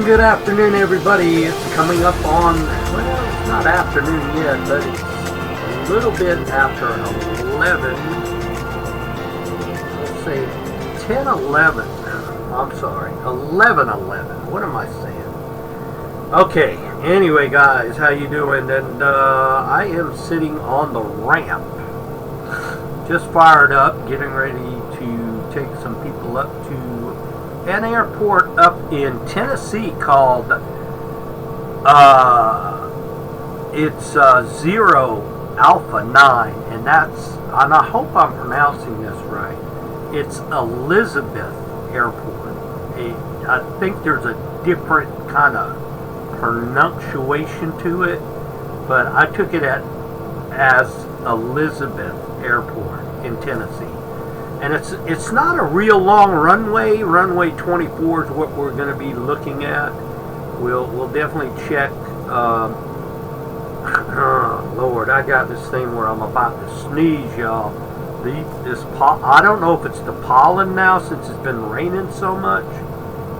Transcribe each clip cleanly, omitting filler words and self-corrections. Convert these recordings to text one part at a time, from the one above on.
Good afternoon, everybody. It's coming up on, well, it's not afternoon yet, but it's a little bit after 11. Let's say 10:11. I'm sorry, 11:11. What am I saying? Okay. Anyway, guys, how you doing? And I am sitting on the ramp, just fired up, getting ready to take some people up to an airport up in Tennessee called it's 0 Alpha 9, and I hope I'm pronouncing this right. It's Elizabeth Airport. I think there's a different kind of pronunciation to it, but I took it as Elizabeth Airport in Tennessee. And it's not a real long runway. Runway 24 is what we're going to be looking at. We'll definitely check. Lord, I got this thing where I'm about to sneeze, y'all. I don't know if it's the pollen now since it's been raining so much,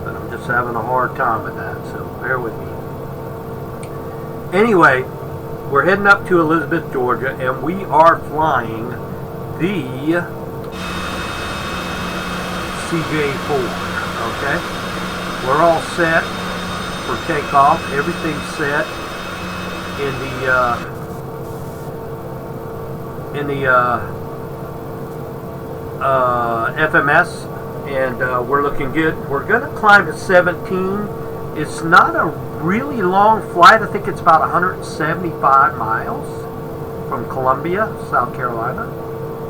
but I'm just having a hard time with that. So bear with me. Anyway, we're heading up to Elizabeth, Georgia, and we are flying the CJ4, okay? We're all set for takeoff. Everything's set in the FMS, and we're looking good. We're gonna climb to 17. It's not a really long flight. I think it's about 175 miles from Columbia, South Carolina.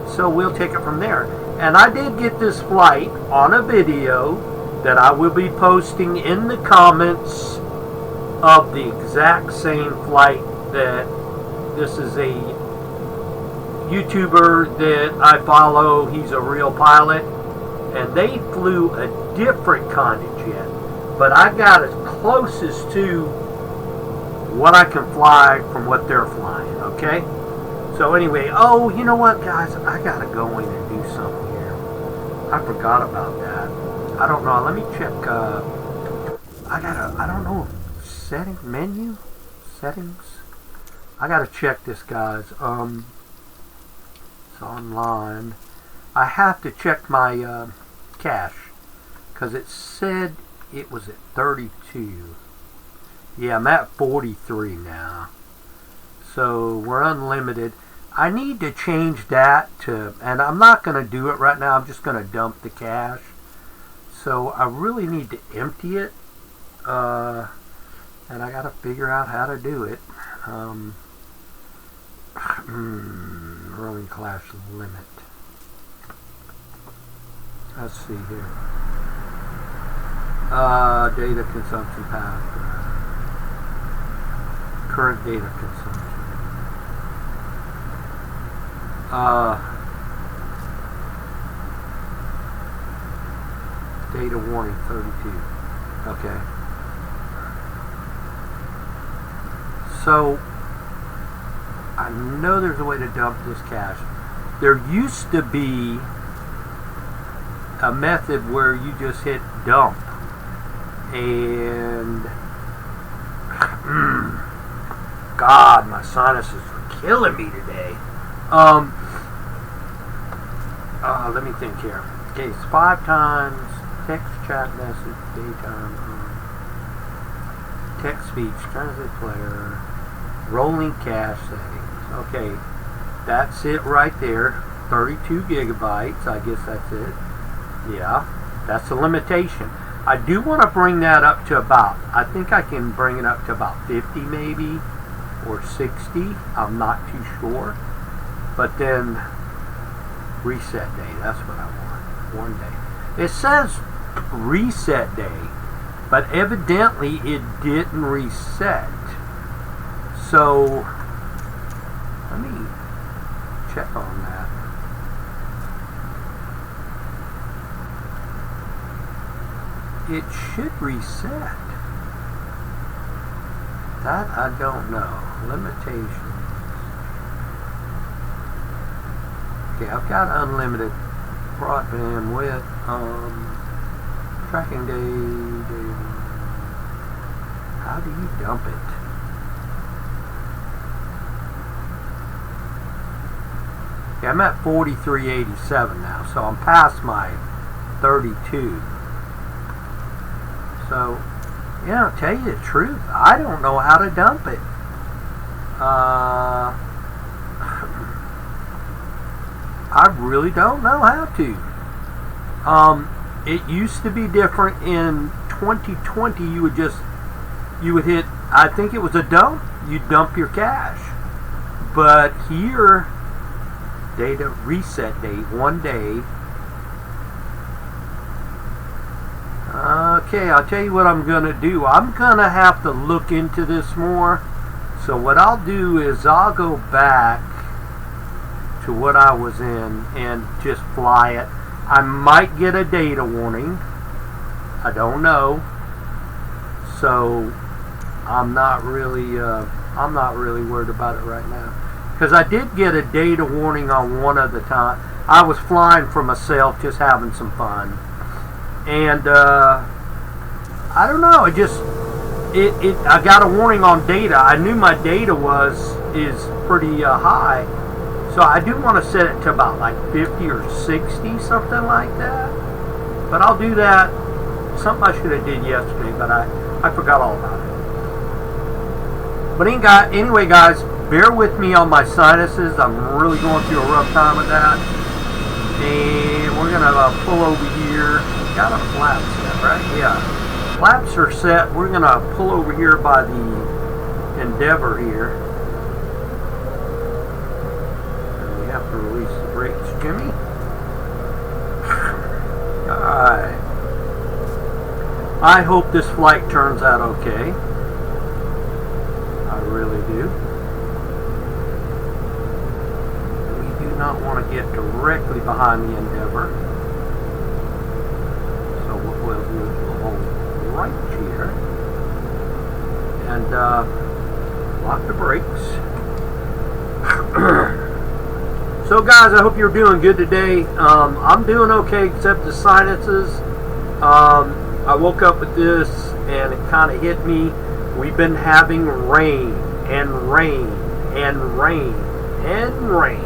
So we'll take it from there. And I did get this flight on a video that I will be posting in the comments of the exact same flight. That this is a YouTuber that I follow. He's a real pilot, and they flew a different kind of jet, but I got as closest to what I can fly from what they're flying, okay? So anyway, oh, you know what, guys? I gotta go in and do something here. I forgot about that. I don't know. Let me check. I don't know. Settings. I gotta check this, guys. It's online. I have to check my cache because it said it was at 32. Yeah, I'm at 43 now. So we're unlimited. I need to change that to, and I'm not going to do it right now. I'm just going to dump the cache. So I really need to empty it. And I got to figure out how to do it. Rolling class limit. Let's see here. Data consumption path. Current data consumption. Data warning 32. Okay. So I know there's a way to dump this cache. There used to be a method where you just hit dump, and God, my sinuses are killing me today. Let me think here. Okay, it's 5 times text, chat, message, daytime, text, speech, transit player, rolling cache settings. Okay, that's it right there. 32 gigabytes. I guess that's it. Yeah, that's a limitation. I do want to bring that up to about, I think I can bring it up to about 50 maybe, or 60. I'm not too sure. But then reset day, that's what I want. One day. It says reset day, but evidently it didn't reset. So let me check on that. It should reset. That I don't know. Limitations. Okay, I've got unlimited broadband with tracking day. How do you dump it? Okay, I'm at 43.87 now, so I'm past my 32. So, yeah, I'll tell you the truth, I don't know how to dump it. I really don't know how to. It used to be different in 2020. You would hit, I think it was a dump, you dump your cash. But here, data reset date, 1 day. Okay, I'll tell you what I'm going to do. I'm going to have to look into this more. So what I'll do is I'll go back to what I was in and just fly it. I might get a data warning. I don't know. So I'm not really worried about it right now. Because I did get a data warning on one of the time. I was flying for myself, just having some fun. And I don't know, I got a warning on data. I knew my data is pretty high. So I do want to set it to about like 50 or 60, something like that. But I'll do that. Something I should have did yesterday, but I forgot all about it. But anyway, guys, bear with me on my sinuses. I'm really going through a rough time with that. And we're going to pull over here. Got a flap set, right? Yeah. Flaps are set. We're going to pull over here by the Endeavor here. And we have to release the brakes, Jimmy. Alright. I hope this flight turns out okay. I really do. We do not want to get directly behind the Endeavor. So what we'll do is we'll hold right here and lock the brakes. So guys, I hope you're doing good today. I'm doing okay except the sinuses. I woke up with this and it kind of hit me. We've been having rain and rain and rain and rain.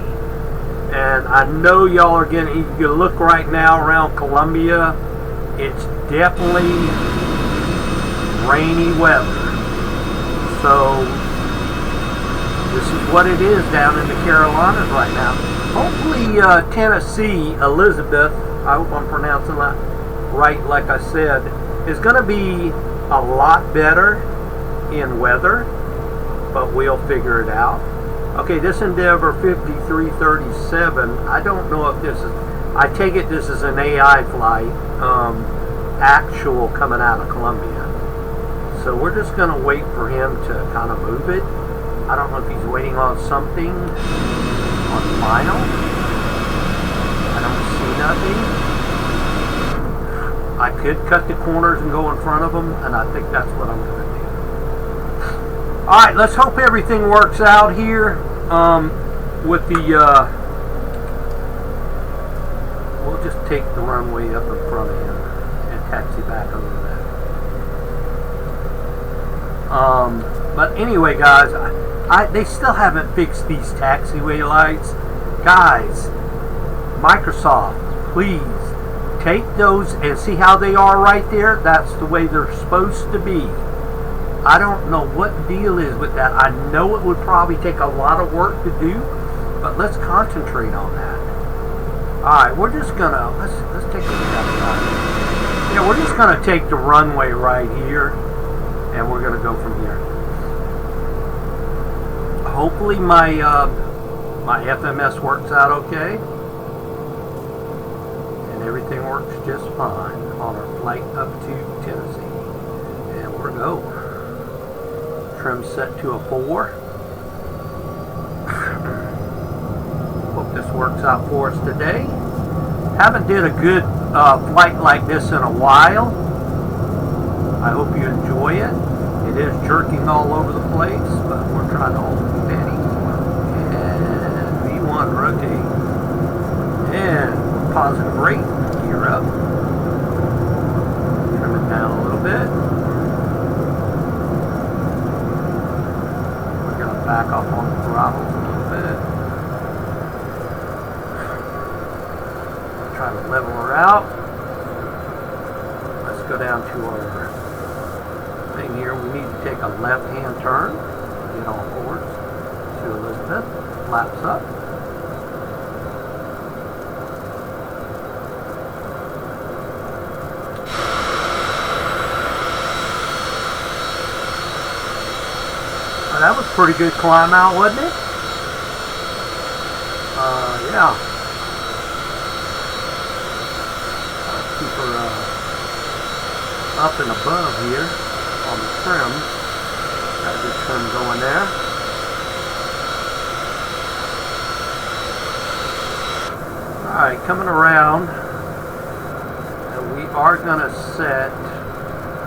And I know y'all are getting, you look right now around Columbia, it's definitely rainy weather. So this is what it is down in the Carolinas right now. Hopefully Tennessee, Elizabeth, I hope I'm pronouncing that right like I said, is going to be a lot better in weather, but we'll figure it out. Okay, this Endeavor 5337, I don't know if this is, I take it this is an AI flight, actual coming out of Columbia. So we're just going to wait for him to kind of move it. I don't know if he's waiting on something on final. I don't see nothing. I could cut the corners and go in front of him, and I think that's what I'm going to do. Alright, let's hope everything works out here with the, we'll just take the runway up in front of him and taxi back over there. But anyway, guys, they still haven't fixed these taxiway lights. Guys, Microsoft, please take those and see how they are right there. That's the way they're supposed to be. I don't know what the deal is with that. I know it would probably take a lot of work to do, but let's concentrate on that. Alright, we're just gonna, let's take a look at that. Yeah, we're just gonna take the runway right here, and we're gonna go from here. Hopefully my my FMS works out okay, and everything works just fine on our flight up to Tennessee. And we're go. Trim set to a 4. Hope this works out for us today. Haven't did a good flight like this in a while. I hope you enjoy it. It is jerking all over the place, but we're trying to hold it steady. And V1 rotate. And positive rate. Gear up. Trim it down a little bit. try to level her out. Let's go down to our thing here. We need to take a left-hand turn. Get on board. To Elizabeth. Flaps up. Well, that was a pretty good climb out, wasn't it? Yeah. Keep her up and above here on the trim. Got a good trim going there. Alright, coming around, we are going to set,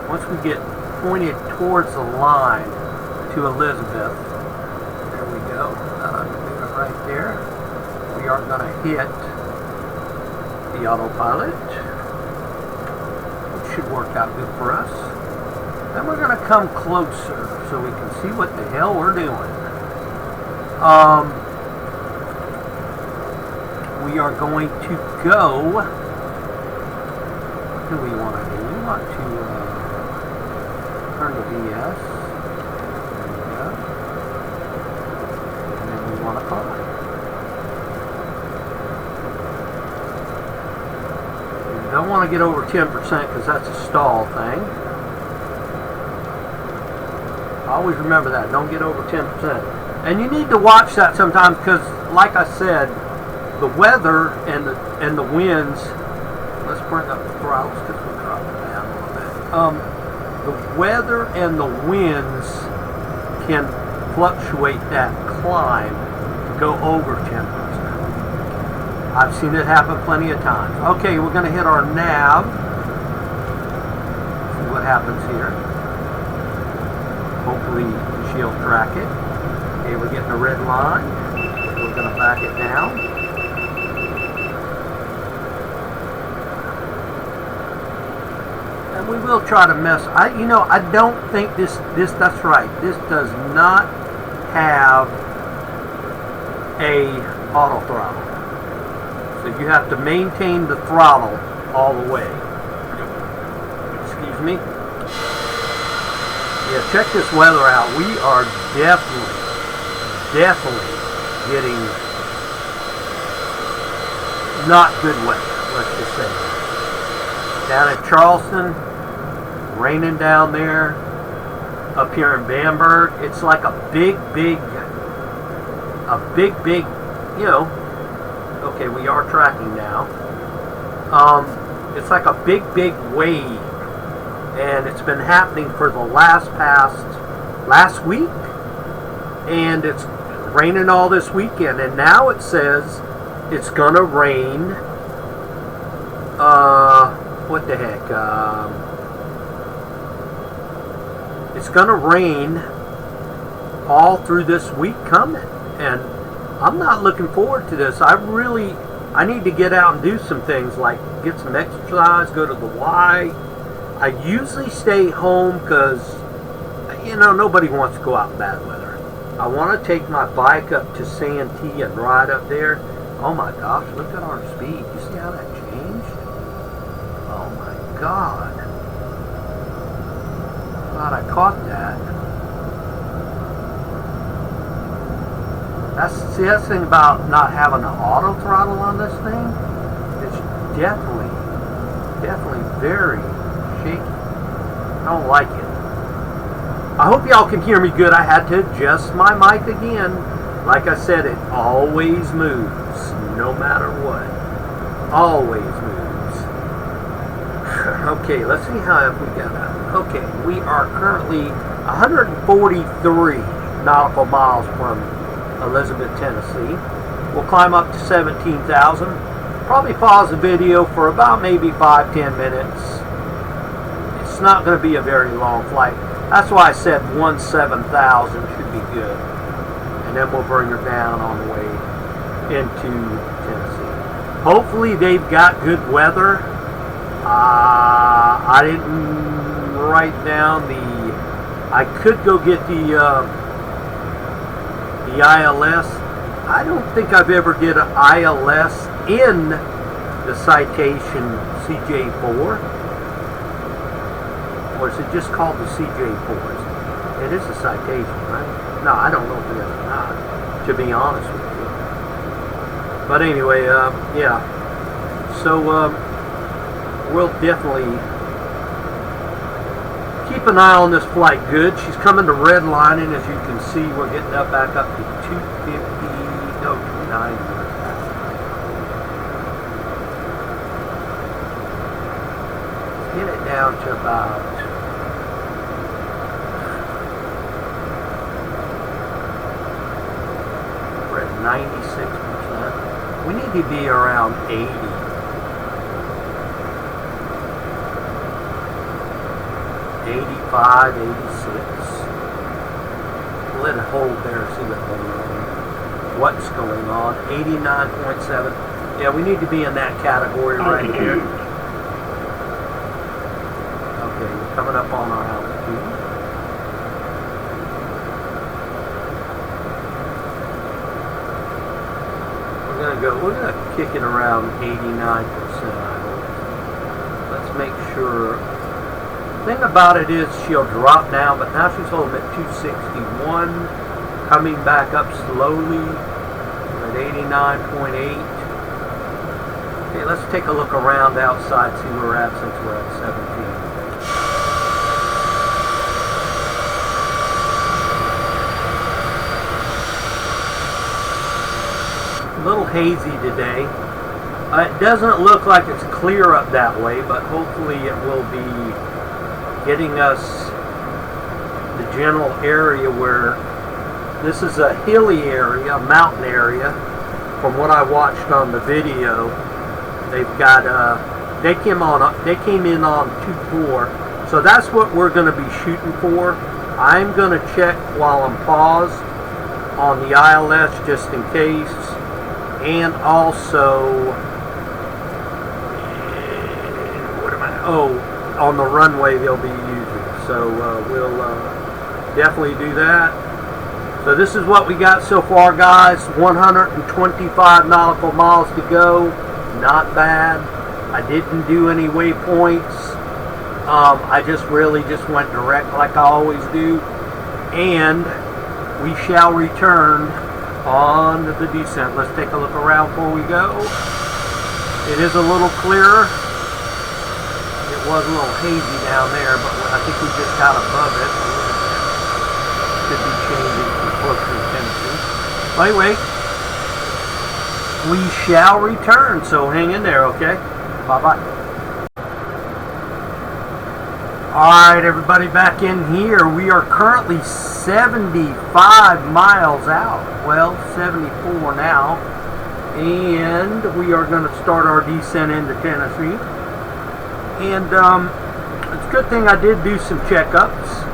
once we get pointed towards the line to Elizabeth, there we go, right there. We are going to hit the autopilot, which should work out good for us. Then we're going to come closer so we can see what the hell we're doing. We are going to go, what do we want to do? We want to turn the VS. There we go. And then we want to climb. Don't want to get over 10% because that's a stall thing. Always remember that. Don't get over 10%. And you need to watch that sometimes because, like I said, the weather and the winds. Let's bring up the throttles because we're dropping down a little bit. The weather and the winds can fluctuate that climb to go over 10%. I've seen it happen plenty of times. Okay, we're going to hit our nav. See what happens here. Hopefully she'll track it. Okay, we're getting a red line. We're going to back it down. And we will try to mess. I don't think this. That's right. This does not have a auto throttle. So you have to maintain the throttle all the way. Excuse me. Yeah, check this weather out. We are definitely getting not good weather, let's just say. Down at Charleston, raining down there. Up here in Bamberg, it's like a big, you know, okay, we are tracking now. It's like a big wave, and it's been happening for the last week, and it's raining all this weekend, and now it says it's gonna rain. What the heck? It's gonna rain all through this week coming, and I'm not looking forward to this. I need to get out and do some things like get some exercise, go to the Y. I usually stay home because, nobody wants to go out in bad weather. I want to take my bike up to Santee and ride up there. Oh my gosh, look at our speed. You see how that changed? Oh my God. Thought I caught that. That's the thing about not having an auto throttle on this thing. It's definitely very shaky. I don't like it. I hope y'all can hear me good. I had to adjust my mic again. Like I said, it always moves, no matter what. Always moves. Okay, let's see how if we got that. Okay, we are currently 143 nautical miles from Elizabeth, Tennessee. We'll climb up to 17,000. Probably pause the video for about maybe 5-10 minutes. It's not going to be a very long flight. That's why I said 17,000 should be good. And then we'll bring her down on the way into Tennessee. Hopefully they've got good weather. I didn't write down I could go get the ILS. I don't think I've ever get an ILS in the citation CJ4? Or is it just called the CJ4? It is a citation, right? No, I don't know if it is or not, to be honest with you. But anyway, yeah. So, we'll definitely keep an eye on this flight good. She's coming to redlining. As you can see, we're getting back up to 250, no, 290. Get it down to about we're at 96%. We need to be around 80. 85, 86. Let it hold there, see what's going on. 89.7. Yeah, we need to be in that category right here. Okay, we're coming up on our altitude. We're gonna kick it around 89%, I hope. Let's make sure. The thing about it is she'll drop down, but now she's holding at 261, coming back up slowly. We're at 89.8. Okay, let's take a look around outside, see where we're at since we're at 17. A little hazy today. It doesn't look like it's clear up that way, but hopefully it will be getting us the general area where this is a hilly area, a mountain area. From what I watched on the video, they've got they came in on 2-4, so that's what we're going to be shooting for. I'm going to check while I'm paused on the ILS just in case, and also on the runway they'll be using. So we'll definitely do that. So this is what we got so far, guys. 125 nautical miles to go. Not bad. I didn't do any waypoints. I just really went direct like I always do. And we shall return on the descent. Let's take a look around before we go. It is a little clearer. It was a little hazy down there, but I think we just got above it. Could be changing for closer to Tennessee. Well, anyway, we shall return, so hang in there, okay? Bye-bye. Alright, everybody, back in here. We are currently 75 miles out. Well, 74 now. And we are going to start our descent into Tennessee. And it's a good thing I did do some checkups.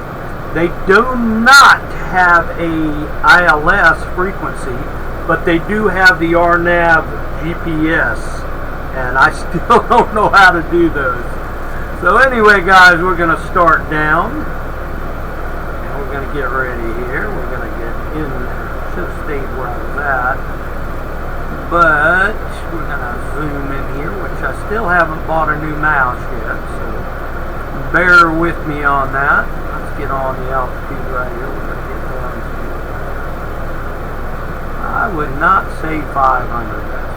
They do not have a ILS frequency, but they do have the RNAV GPS, and I still don't know how to do those. So anyway, guys, we're going to start down, and we're going to get ready here. We're going to get in, should have stayed where I was at, but we're going to zoom in here, which I still haven't bought a new mouse yet, so bear with me on that. Let's get on the altitude right here. We're going to get down to, I would not say 500.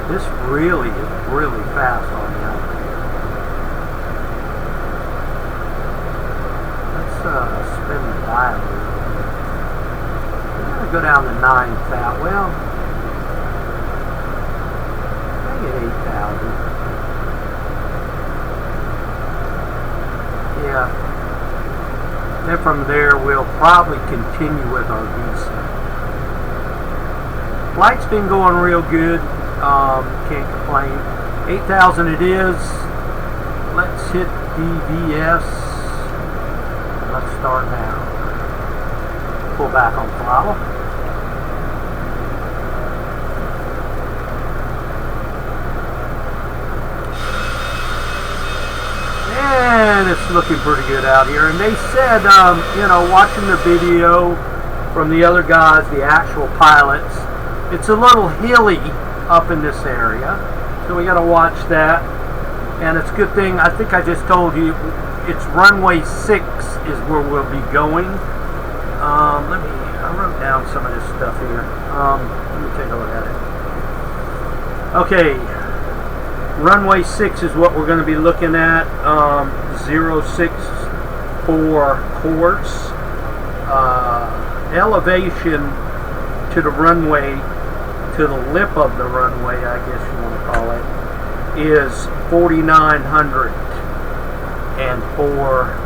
This really is really fast on the altitude. Let's spin the dial a little bit. We're going to go down to 9,000. Well, make it 8,000. Yeah. Then from there, we'll probably continue with our descent. Flight's been going real good. Can't complain. 8,000 it is. Let's hit DVS. Let's start now. Pull back on throttle. And it's looking pretty good out here. And they said, you know, watching the video from the other guys, the actual pilots, it's a little hilly up in this area, so we got to watch that. And it's a good thing, I think I just told you, it's runway 6 is where we'll be going. I wrote down some of this stuff here. Let me take a look at it. Okay, runway 6 is what we're going to be looking at. 064 course. Elevation to the runway, to the lip of the runway, I guess you want to call it, is 4,904.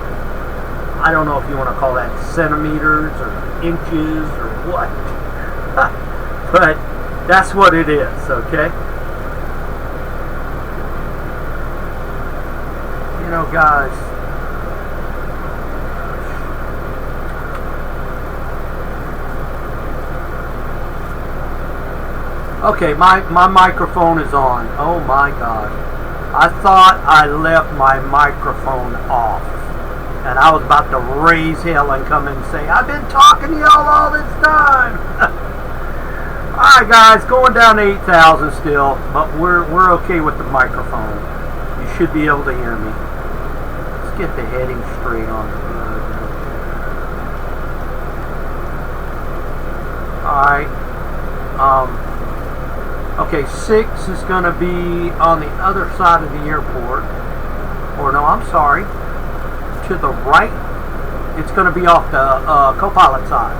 I don't know if you want to call that centimeters or inches or what, but that's what it is, okay? You know, guys, okay, my microphone is on. Oh my gosh. I thought I left my microphone off. And I was about to raise hell and come and say, I've been talking to y'all all this time. Alright guys, going down to 8,000 still, but we're okay with the microphone. You should be able to hear me. Let's get the heading straight on the road. Alright. Okay, 6 is going to be on the other side of the airport. Or no, I'm sorry. To the right. It's going to be off the co-pilot side.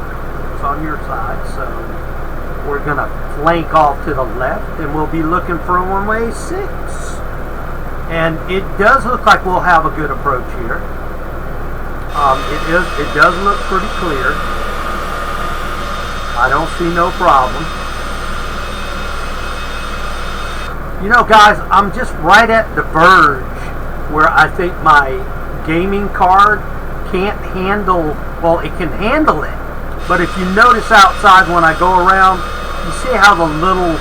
It's on your side, so we're going to flank off to the left, and we'll be looking for runway 6. And it does look like we'll have a good approach here. It does look pretty clear. I don't see no problem. You know, guys, I'm just right at the verge where I think my gaming card can't handle, well, it can handle it, but if you notice outside when I go around, you see how the little,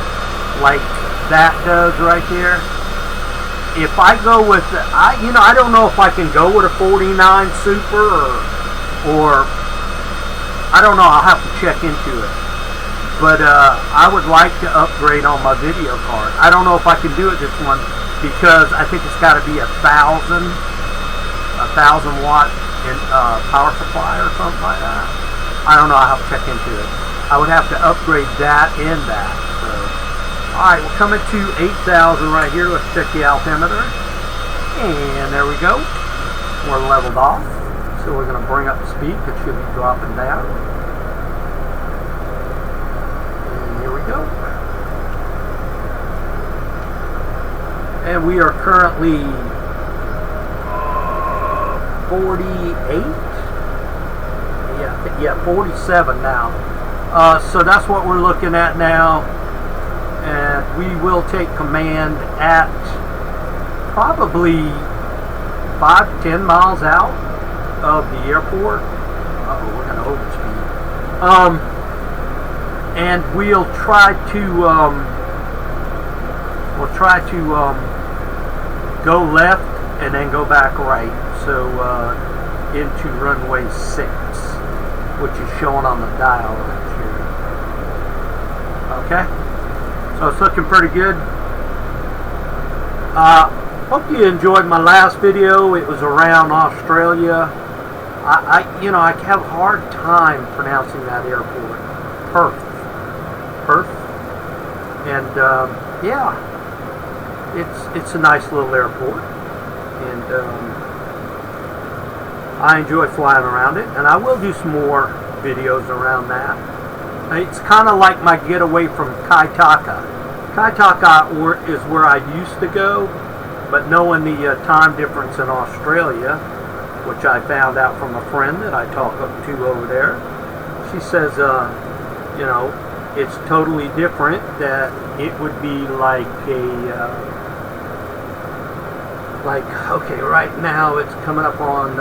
like, that does right there? If I go with, I don't know if I can go with a 49 Super or I don't know, I'll have to check into it. But I would like to upgrade on my video card. I don't know if I can do it this one because I think it's got to be 1,000 watt in power supply or something like that. I don't know. I'll have to check into it. I would have to upgrade that and that. So, all right, we're coming to 8,000 right here. Let's check the altimeter, and there we go. We're leveled off, so we're going to bring up the speed. It should be dropping down. Go. And we are currently 48. Yeah, 47 now. So that's what we're looking at now, and we will take command at probably 5 to 10 miles out of the airport. Uh-oh, we're going to overspeed. And we'll try to go left and then go back right, so into runway 6, which is showing on the dial right here. Okay, so it's looking pretty good. Hope you enjoyed my last video. It was around Australia. I have a hard time pronouncing that airport. Perth. And yeah, it's a nice little airport, and I enjoy flying around it, and I will do some more videos around that. It's kind of like my getaway from Kaitaka. Kaitaka is where I used to go, but knowing the time difference in Australia, which I found out from a friend that I talk to over there, she says, it's totally different, that it would be like okay, right now it's coming up on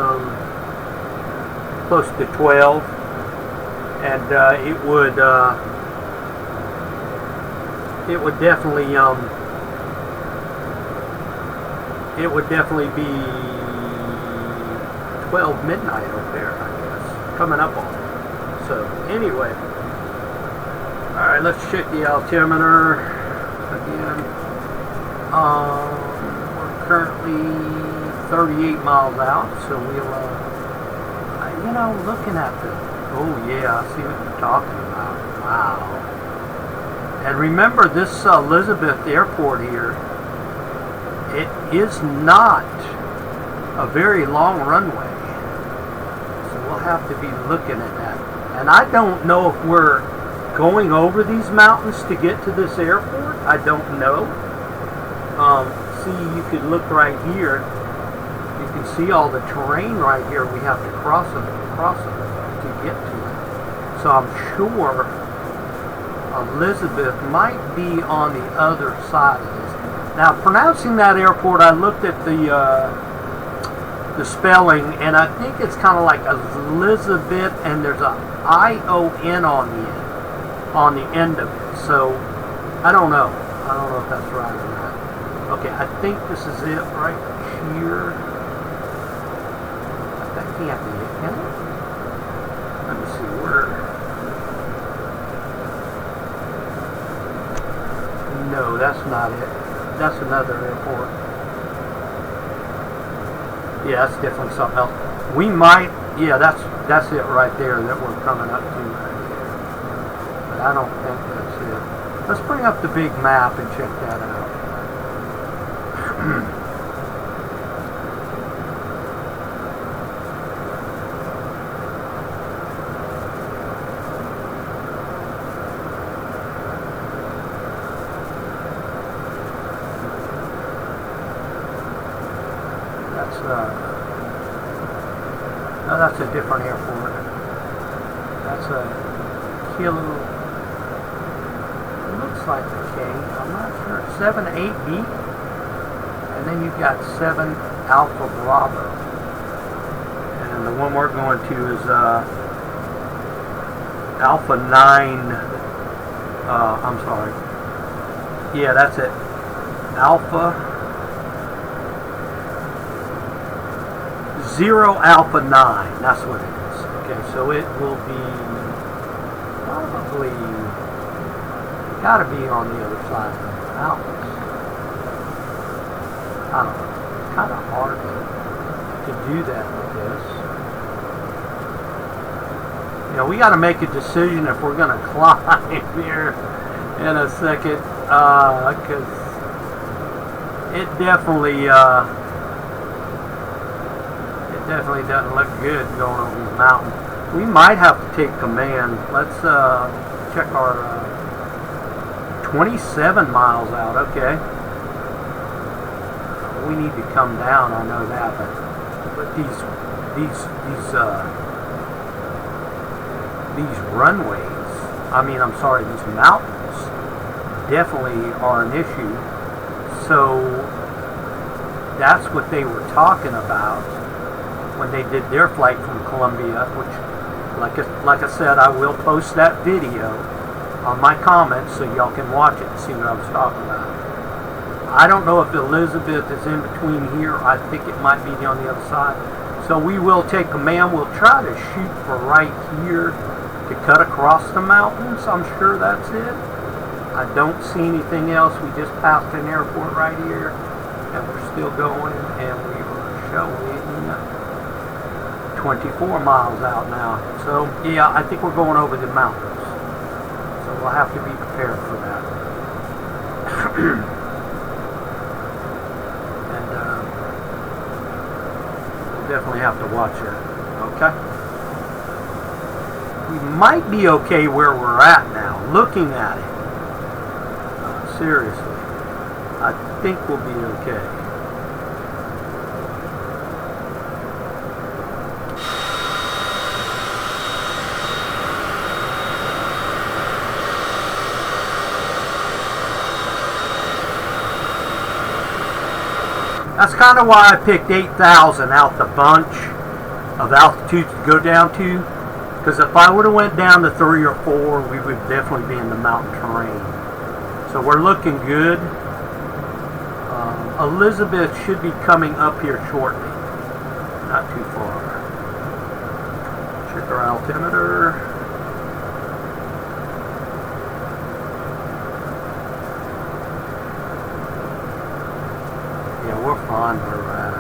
close to 12, and it would definitely be, 6 12 midnight over there, I guess. Coming up on it. So, anyway. Alright, let's check the altimeter again. We're currently 38 miles out, so we'll, you know, looking at the, oh yeah, I see what you're talking about. Wow. And remember, this Elizabeth Airport here, it is not a very long runway. So we'll have to be looking at that. And I don't know if we're going over these mountains to get to this airport. I don't know. See, you could look right here. You can see all the terrain right here. We have to cross it to get to it. So I'm sure Elizabeth might be on the other side of this. Now, pronouncing that airport, I looked at the spelling, and I think it's kind of like Elizabeth, and there's a I-O-N on the end of it. So I don't know. I don't know if that's right or not. Okay, I think this is it right here. That can't be it, can it? Let me see where. No, that's not it. That's another airport. Yeah, that's definitely something else. We might, yeah, that's it right there that we're coming up to right here. But I don't think that's it. Let's bring up the big map and check that out. No, that's a different airport. That's a kilo. It looks like a K. I'm not sure. 78B. And then you've got 7 Alpha Bravo. And the one we're going to is Alpha 9. I'm sorry. Yeah, that's it. Alpha 0 Alpha 9, that's what it is. Okay, so it will be probably got to be on the other side of the mountains. I don't know. It's kind of hard to do that with this. You know, we got to make a decision if we're going to climb here in a second, because it definitely doesn't look good going over these mountains. We might have to take command. Let's check our 27 miles out. Okay, we need to come down. I know that, but these runways. I mean, I'm sorry, these mountains definitely are an issue. So that's what they were talking about when they did their flight from Columbia, which, like I said, I will post that video on my comments so y'all can watch it and see what I was talking about. I don't know if Elizabeth is in between here. I think it might be on the other side. So we will take command. We'll try to shoot for right here to cut across the mountains. I'm sure that's it. I don't see anything else. We just passed an airport right here, and we're still going, and we are showing 24 miles out now. So yeah, I think we're going over the mountains. So we'll have to be prepared for that. And we'll definitely have to watch that. Okay? We might be okay where we're at now, looking at it. Seriously. I think we'll be okay. That's kind of why I picked 8,000 out the bunch of altitude to go down to, because if I would have went down to 3 or 4, we would definitely be in the mountain terrain. So we're looking good. Elizabeth should be coming up here shortly, not too far. Check our altimeter. Yeah, we're fine where we're at.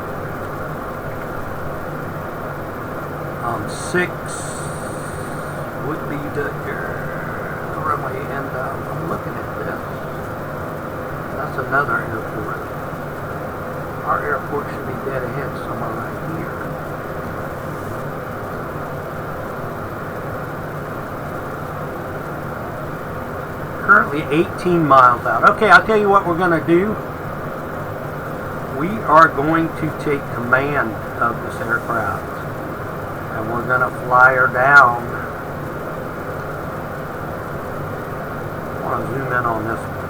6 would be the runway, and I'm looking at this. That's another airport. Our airport should be dead ahead somewhere right here. Currently 18 miles out. Okay, I'll tell you what we're going to do. We are going to take command of this aircraft. And we're going to fly her down. I want to zoom in on this one.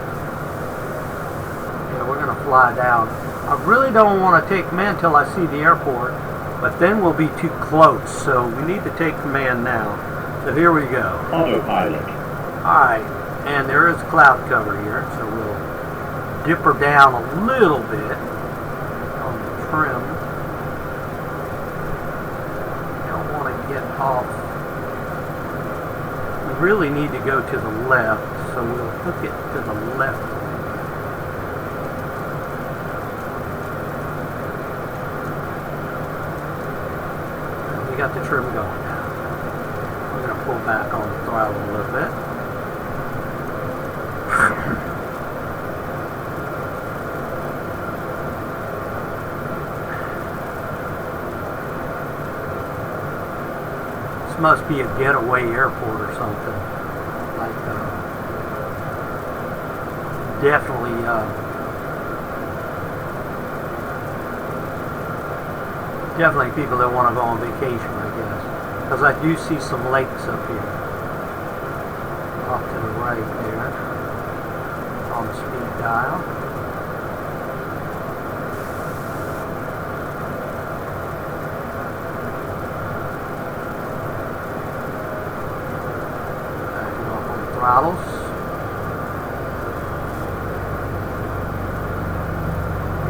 Yeah, we're going to fly down. I really don't want to take command until I see the airport, but then we'll be too close, so we need to take command now. So here we go. Autopilot. Alright, and there is cloud cover here, so we'll dip her down a little bit on the trim. Don't want to get off. We really need to go to the left, so we'll hook it to the left. We got the trim going now. We're going to pull back on the throttle a little bit. This must be a getaway airport or something. Like, definitely, definitely people that want to go on vacation, I guess. Because I do see some lakes up here. Off to the right there. On the speed dial. Backing off on the throttles.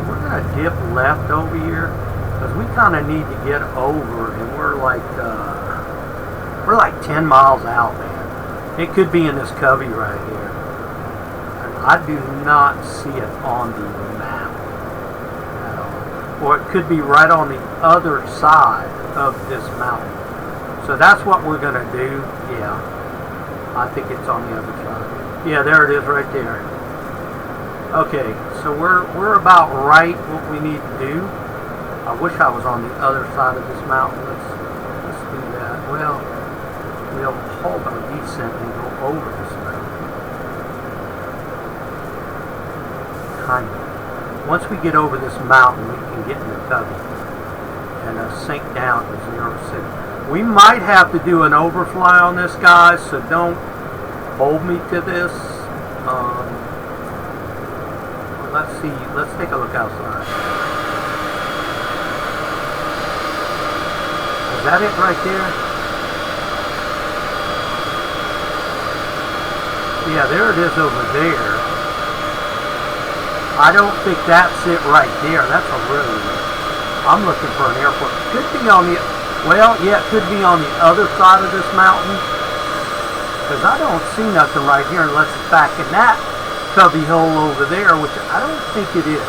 We're going to dip left over here. Because we kind of need to get over, and we're like 10 miles out, man. It could be in this covey right here. And I do not see it on the map at all. Or it could be right on the other side of this mountain. So that's what we're going to do. Yeah, I think it's on the other side. Yeah, there it is right there. Okay, so we're about right what we need to do. I wish I was on the other side of this mountain. Let's do that. Well, we'll hold our descent and go over this mountain. Kind of. Once we get over this mountain, we can get in the cubby and sink down to 0.6. We might have to do an overfly on this, guys, so don't hold me to this. Let's see. Let's take a look outside. Is that it right there? Yeah, there it is over there. I don't think that's it right there. That's a road. I'm looking for an airport. Could be on the, well, yeah, it could be on the other side of this mountain. Because I don't see nothing right here unless it's back in that cubby hole over there, which I don't think it is.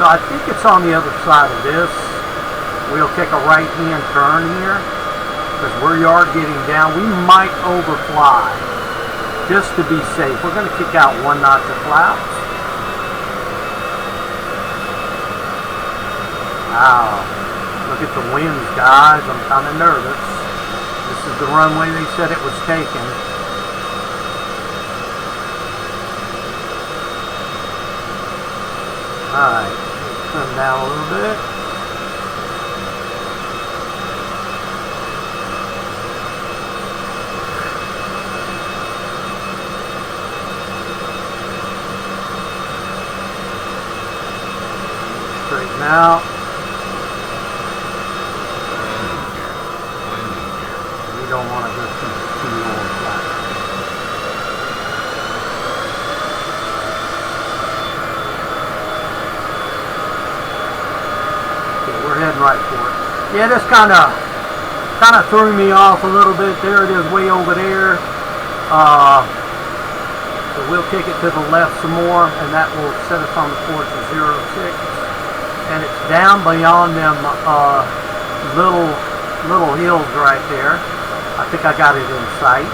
So I think it's on the other side of this. We'll take a right-hand turn here because we are getting down. We might overfly just to be safe. We're going to kick out 1 knot of flaps. Wow. Look at the winds, guys. I'm kind of nervous. This is the runway they said it was taken. Alright. Come down a little bit. Straighten out. We don't want to go too long flat. we're heading right for it. Yeah, this kind of threw me off a little bit. There it is, way over there. So we'll kick it to the left some more, and that will set us on the course of 06. And it's down beyond them little hills right there. I think I got it in sight.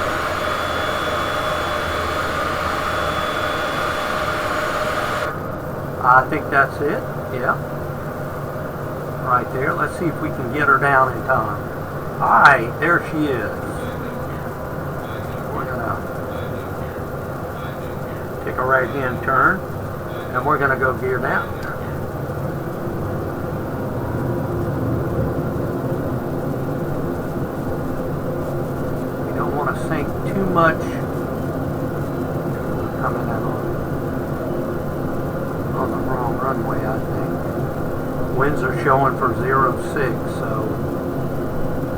I think that's it. Yeah. Right there. Let's see if we can get her down in time. Alright, there she is. We're going to take a right hand turn, and we're going to go gear down. We don't want to sink too much. We're coming out on the wrong runway, I think. Winds are showing for 06, so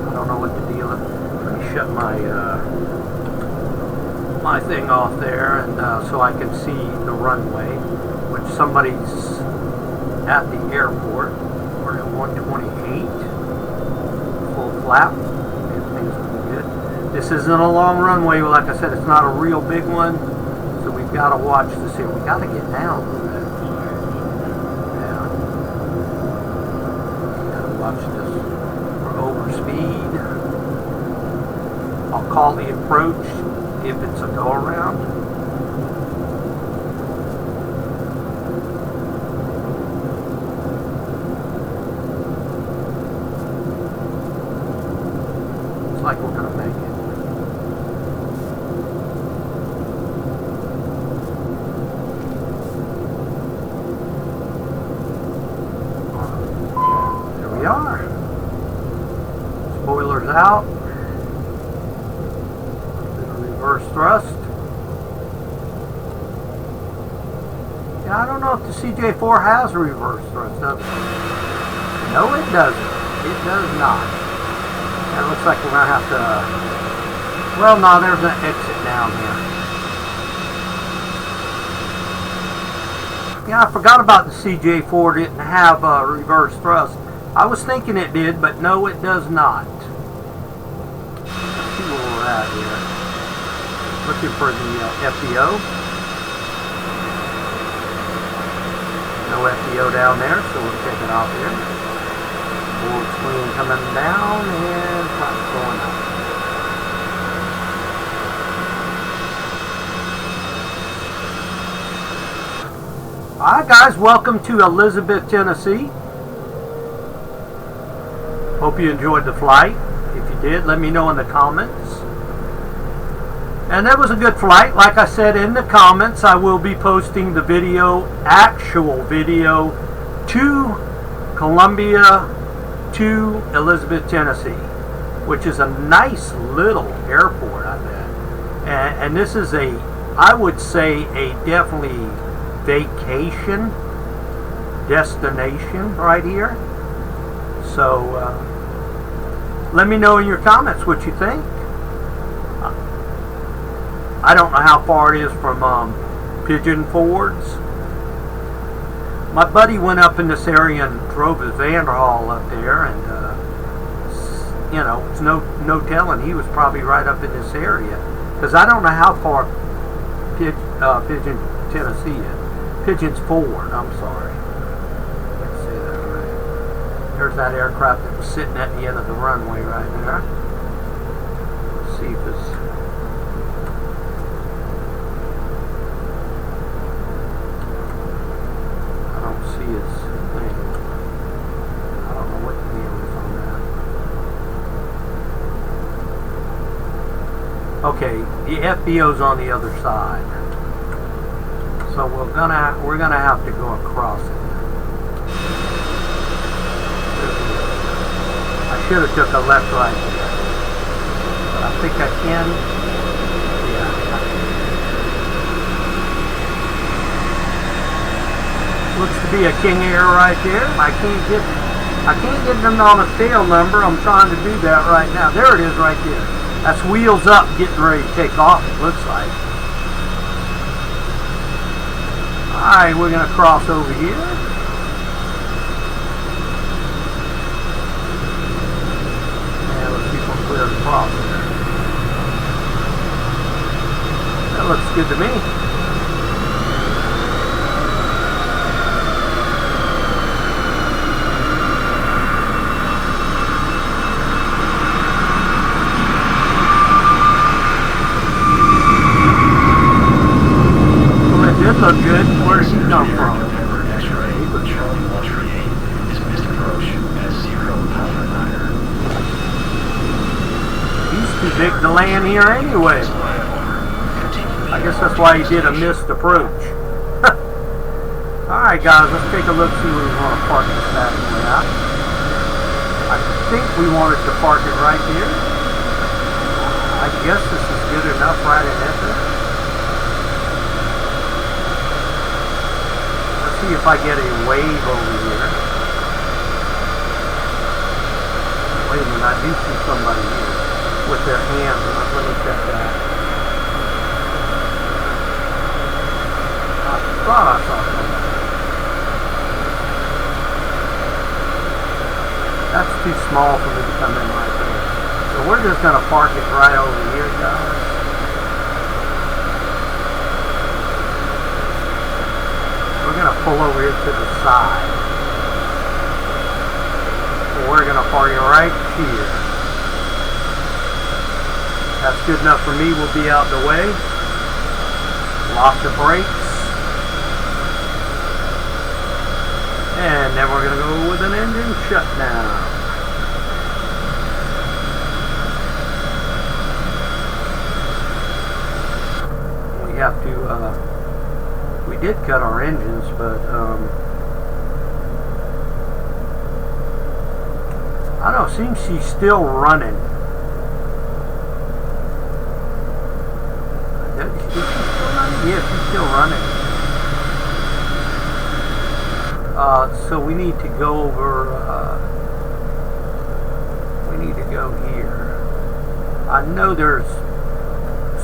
I don't know what the deal is. Let me shut my thing off there, and so I can see the runway, which somebody's at the airport. We're at 128, full flap. Everything's looking good. This isn't a long runway, like I said. It's not a real big one, so we've got to watch to see. We got to get down a little bit. Watch this for overspeed. I'll call the approach if it's a go around. Looks like we're going to make it. We are. Spoilers out. Reverse thrust. Yeah, I don't know if the CJ4 has a reverse thrust, does it? No, it doesn't. It does not. It looks like we're going to have to... Well, no, there's an exit down here. Yeah, I forgot about the CJ4 didn't have a reverse thrust. I was thinking it did, but no, it does not. Let's see where we're at here. Looking for the FBO. No FBO down there, so we'll take it off here. Forward swing coming down and flat going up. Alright guys, welcome to Elizabeth, Tennessee. Hope you enjoyed the flight. If you did, let me know in the comments. And that was a good flight. Like I said in the comments, I will be posting the video, actual video, to Columbia to Elizabeth, Tennessee, which is a nice little airport, I bet. And this is I would say, a definitely vacation destination right here. So let me know in your comments what you think. I don't know how far it is from Pigeon Forge. My buddy went up in this area and drove his Vanderhaal up there, and you know, it's no telling. He was probably right up in this area, because I don't know how far Pigeon, Tennessee is. Pigeon's Forward, I'm sorry. Let's see that right. There's that aircraft that was sitting at the end of the runway right there. Let's see if it's... I don't see its thing. I don't know what the deal is on that. Okay, the FBO's on the other side. So we're gonna have to go across it. I should have took a left right there, but I think I can. Yeah. Looks to be a King Air right there. I can't get them on a tail number. I'm trying to do that right now. There it is right there. That's wheels up, getting ready to take off. It looks like. Alright, we're going to cross over here. good to me. Well, it did look good. Where did he come from? He's too big to land here anyway. I guess that's why he did a missed approach. Alright guys, let's take a look, see where we want to park this bad boy at. I think we wanted to park it right here. I guess this is good enough right in there. Let's see if I get a wave over here. Wait a minute, I do see somebody here with their hands. Let me check that. I thought I saw somebody. That's too small for me to come in right there. So we're just going to park it right over here, guys. We're going to pull over here to the side. We're going to park it right here. That's good enough for me. We'll be out the way. Lock the brakes. And then we're going to go with an engine shutdown. We have to, we did cut our engines, but, I don't know, seems she's still running. Is she still running? Yeah, she's still running. So we need to go over, we need to go here. I know there's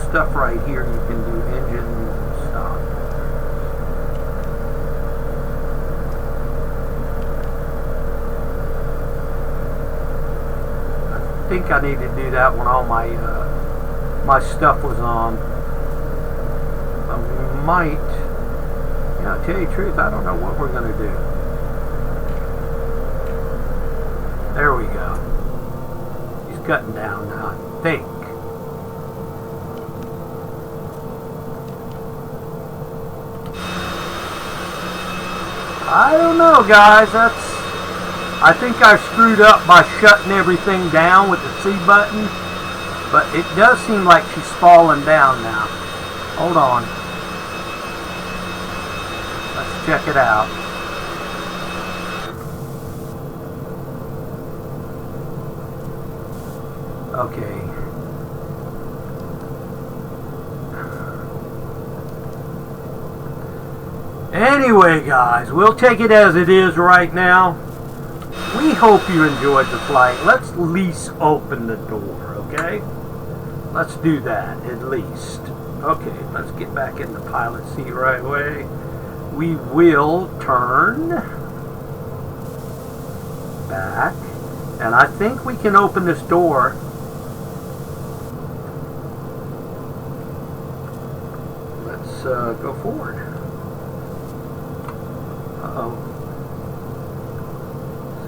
stuff right here you can do, engine stuff. I think I need to do that when all my, my stuff was on. I might. Yeah, to tell you the truth, I don't know what we're going to do. There we go. He's cutting down now, I think. I don't know, guys. I think I screwed up by shutting everything down with the C button. But it does seem like she's falling down now. Hold on. Check it out. Okay. Anyway, guys, we'll take it as it is right now. We hope you enjoyed the flight. Let's at least open the door, okay? Let's do that, at least. Okay, let's get back in the pilot seat right away. We will turn back, and I think we can open this door. Let's go forward. Uh-oh.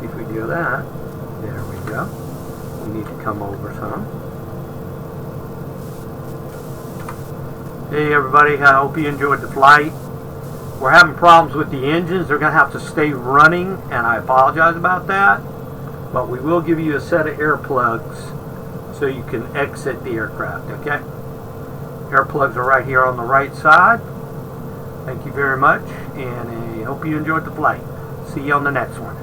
See if we do that. There we go. We need to come over some. Hey everybody, I hope you enjoyed the flight. We're having problems with the engines. They're going to have to stay running, and I apologize about that. But we will give you a set of air plugs so you can exit the aircraft, okay? Air plugs are right here on the right side. Thank you very much, and I hope you enjoyed the flight. See you on the next one.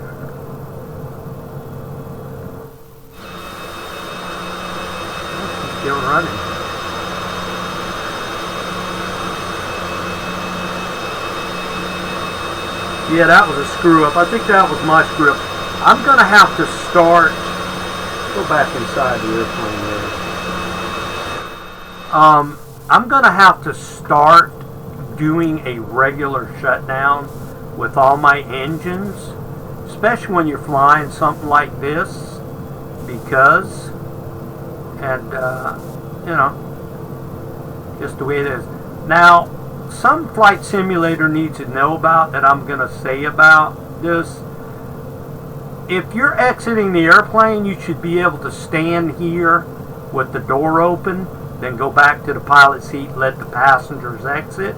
She's still running. Yeah, that was a screw up. I think that was my screw up. I'm going to have to start. Go back inside the airplane there. I'm going to have to start doing a regular shutdown with all my engines, especially when you're flying something like this, because, and, you know, just the way it is. Now, some flight simulator needs to know about that I'm going to say about this. If you're exiting the airplane, you should be able to stand here with the door open, then go back to the pilot seat, let the passengers exit.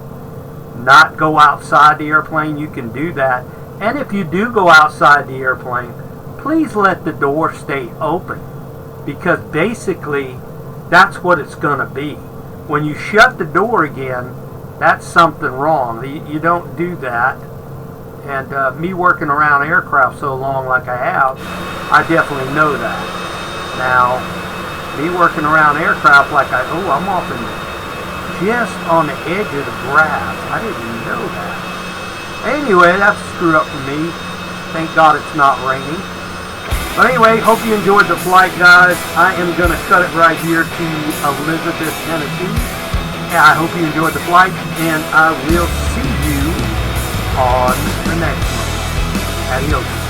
Not go outside the airplane. You can do that. And if you do go outside the airplane, please let the door stay open, because basically that's what it's going to be. When you shut the door again, that's something wrong. You don't do that. And me working around aircraft so long like I have, I definitely know that. Now, me working around aircraft like I'm off in just on the edge of the grass. I didn't even know that. Anyway, that's screwed up for me. Thank God it's not raining. But anyway, hope you enjoyed the flight, guys. I am going to cut it right here to Elizabeth, Tennessee. I hope you enjoyed the flight, and I will see you on the next one. Adios.